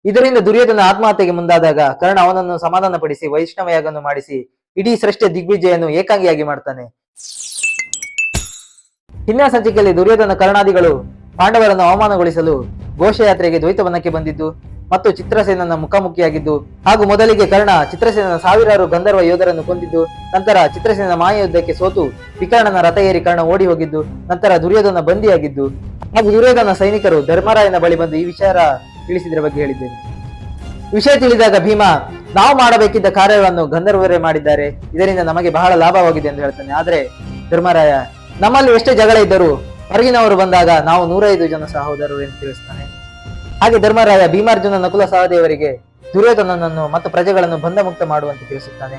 ಇದರಿಂದ ದುರ್ಯೋಧನ ಆತ್ಮಹತ್ಯೆಗೆ ಮುಂದಾದಾಗ ಕರ್ಣ ಅವನನ್ನು ಸಮಾಧಾನಪಡಿಸಿ ವೈಷ್ಣವಯಾಗನ್ನು ಮಾಡಿಸಿ ಇಡೀ ಸೃಷ್ಟಿಯ ದಿಗ್ವಿಜಯನ್ನು ಏಕಾಂಗಿಯಾಗಿ ಮಾಡ್ತಾನೆ. ಹಿಂದಿನ ಸಂಚಿಕೆಯಲ್ಲಿ ದುರ್ಯೋಧನ ಕರ್ಣಾದಿಗಳು ಪಾಂಡವರನ್ನು ಅವಮಾನಗೊಳಿಸಲು ಘೋಷಯಾತ್ರೆಗೆ ದ್ವೈತವನಕ್ಕೆ ಬಂದಿದ್ದು ಮತ್ತು ಚಿತ್ರಸೇನನ ಮುಖಾಮುಖಿಯಾಗಿದ್ದು ಹಾಗೂ ಮೊದಲಿಗೆ ಕರ್ಣ ಚಿತ್ರಸೇನನ ಸಾವಿರಾರು ಗಂಧರ್ವ ಯೋಧರನ್ನು ಕೊಂದಿದ್ದು, ನಂತರ ಚಿತ್ರಸೇನನ ಮಾಯ ಯುದ್ಧಕ್ಕೆ ಸೋತು ವಿಕರ್ಣನ ರಥ ಏರಿ ಕರ್ಣ ಓಡಿ ಹೋಗಿದ್ದು, ನಂತರ ದುರ್ಯೋಧನ ಬಂದಿಯಾಗಿದ್ದು ಹಾಗೂ ದುರ್ಯೋಧನ ಸೈನಿಕರು ಧರ್ಮರಾಯನ ಬಳಿ ಬಂದು ಈ ವಿಚಾರ ತಿಳಿಸಿದ್ರ ಬಗ್ಗೆ ಹೇಳಿದ್ದೇನೆ. ವಿಷಯ ತಿಳಿದಾಗ ಭೀಮ, ನಾವು ಮಾಡಬೇಕಿದ್ದ ಕಾರ್ಯವನ್ನು ಗಂಧರ್ವರೇ ಮಾಡಿದ್ದಾರೆ, ಇದರಿಂದ ನಮಗೆ ಬಹಳ ಲಾಭವಾಗಿದೆ ಎಂದು ಹೇಳ್ತಾನೆ. ಆದ್ರೆ ಧರ್ಮರಾಯ, ನಮ್ಮಲ್ಲಿ ಎಷ್ಟೇ ಜಗಳ ಇದ್ದರೂ ಹೊರಗಿನವರು ಬಂದಾಗ ನಾವು 105 ಜನ ಸಹೋದರರು ಎಂದು ತಿಳಿಸ್ತಾನೆ. ಹಾಗೆ ಧರ್ಮರಾಯ ಭೀಮಾರ್ಜುನ ನಕುಲ ಸಹದೇವರಿಗೆ ದುರ್ಯೋಧನನನ್ನು ಮತ್ತು ಪ್ರಜೆಗಳನ್ನು ಬಂಧಮುಕ್ತ ಮಾಡುವಂತೆ ತಿಳಿಸುತ್ತಾನೆ.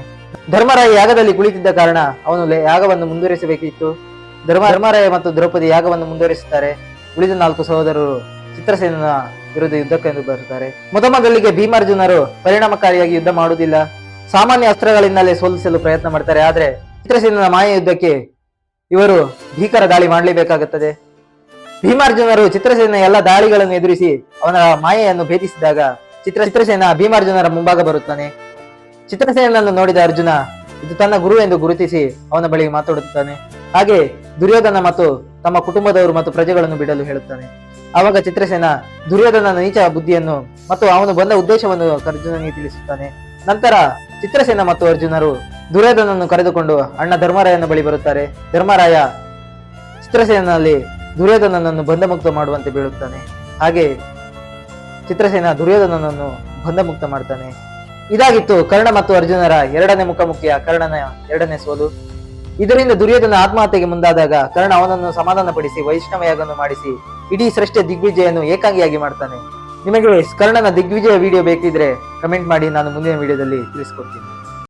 ಧರ್ಮರಾಯ ಯಾಗದಲ್ಲಿ ಕುಳಿತಿದ್ದ ಕಾರಣ ಅವನು ಯಾಗವನ್ನು ಮುಂದುವರಿಸಬೇಕಿತ್ತು. ಧರ್ಮರಾಯ ಮತ್ತು ದ್ರೌಪದಿ ಯಾಗವನ್ನು ಮುಂದುವರಿಸುತ್ತಾರೆ. ಉಳಿದ 4 ಸಹೋದರರು ಚಿತ್ರಸೇನನ ವಿರುದ್ಧ ಯುದ್ಧಕ್ಕೆಂದು ಬರುತ್ತಾರೆ. ಮೊದಲಿಗೆ ಭೀಮಾರ್ಜುನರು ಪರಿಣಾಮಕಾರಿಯಾಗಿ ಯುದ್ಧ ಮಾಡುವುದಿಲ್ಲ, ಸಾಮಾನ್ಯ ಅಸ್ತ್ರಗಳಿಂದಲೇ ಸೋಲಿಸಲು ಪ್ರಯತ್ನ ಮಾಡ್ತಾರೆ. ಆದ್ರೆ ಚಿತ್ರಸೇನನ ಮಾಯ ಯುದ್ಧಕ್ಕೆ ಇವರು ಭೀಕರ ದಾಳಿ ಮಾಡಲೇಬೇಕಾಗುತ್ತದೆ. ಭೀಮಾರ್ಜುನರು ಚಿತ್ರಸೇನ ಎಲ್ಲ ದಾಳಿಗಳನ್ನು ಎದುರಿಸಿ ಅವನ ಮಾಯೆಯನ್ನು ಭೇದಿಸಿದಾಗ ಚಿತ್ರಸೇನ ಭೀಮಾರ್ಜುನರ ಮುಂಭಾಗ ಬರುತ್ತಾನೆ. ಚಿತ್ರಸೇನನ್ನು ನೋಡಿದ ಅರ್ಜುನ ಇದು ತನ್ನ ಗುರು ಎಂದು ಗುರುತಿಸಿ ಅವನ ಬಳಿ ಮಾತಾಡುತ್ತಾನೆ. ಹಾಗೆ ದುರ್ಯೋಧನ ಮತ್ತು ತಮ್ಮ ಕುಟುಂಬದವರು ಮತ್ತು ಪ್ರಜೆಗಳನ್ನು ಬಿಡಲು ಹೇಳುತ್ತಾನೆ. ಆವಾಗ ಚಿತ್ರಸೇನ ದುರ್ಯೋಧನನ ನೀಚ ಬುದ್ಧಿಯನ್ನು ಮತ್ತು ಅವನು ಬಂದ ಉದ್ದೇಶವನ್ನು ಅರ್ಜುನನಿಗೆ ತಿಳಿಸುತ್ತಾನೆ. ನಂತರ ಚಿತ್ರಸೇನ ಮತ್ತು ಅರ್ಜುನರು ದುರ್ಯೋಧನನ್ನು ಕರೆದುಕೊಂಡು ಅಣ್ಣ ಧರ್ಮರಾಯನ ಬಳಿ ಬರುತ್ತಾರೆ. ಧರ್ಮರಾಯ ಚಿತ್ರಸೇನಲ್ಲಿ ದುರ್ಯೋಧನನನ್ನು ಬಂಧಮುಕ್ತ ಮಾಡುವಂತೆ ಬೀಳುತ್ತಾನೆ. ಹಾಗೆ ಚಿತ್ರಸೇನ ದುರ್ಯೋಧನನನ್ನು ಬಂಧಮುಕ್ತ ಮಾಡ್ತಾನೆ. ಇದಾಗಿತ್ತು ಕರ್ಣ ಮತ್ತು ಅರ್ಜುನರ ಎರಡನೇ ಮುಖಾಮುಖಿಯ ಕರ್ಣನ ಎರಡನೇ ಸೋಲು. ಇದರಿಂದ ದುರ್ಯೋಧನ ಆತ್ಮಹತ್ಯೆಗೆ ಮುಂದಾದಾಗ ಕರ್ಣ ಅವನನ್ನು ಸಮಾಧಾನಪಡಿಸಿ ವೈಷ್ಣವಯಾಗನ್ನು ಮಾಡಿಸಿ ಇಡೀ ಸೃಷ್ಟಿಯ ದಿಗ್ವಿಜಯನ್ನು ಏಕಾಂಗಿಯಾಗಿ ಮಾಡ್ತಾನೆ. ನಿಮಗೆ ಕರ್ಣನ ದಿಗ್ವಿಜಯ ವಿಡಿಯೋ ಬೇಕಿದ್ರೆ ಕಮೆಂಟ್ ಮಾಡಿ, ನಾನು ಮುಂದಿನ ವಿಡಿಯೋದಲ್ಲಿ ತಿಳಿಸ್ಕೊಡ್ತೀನಿ.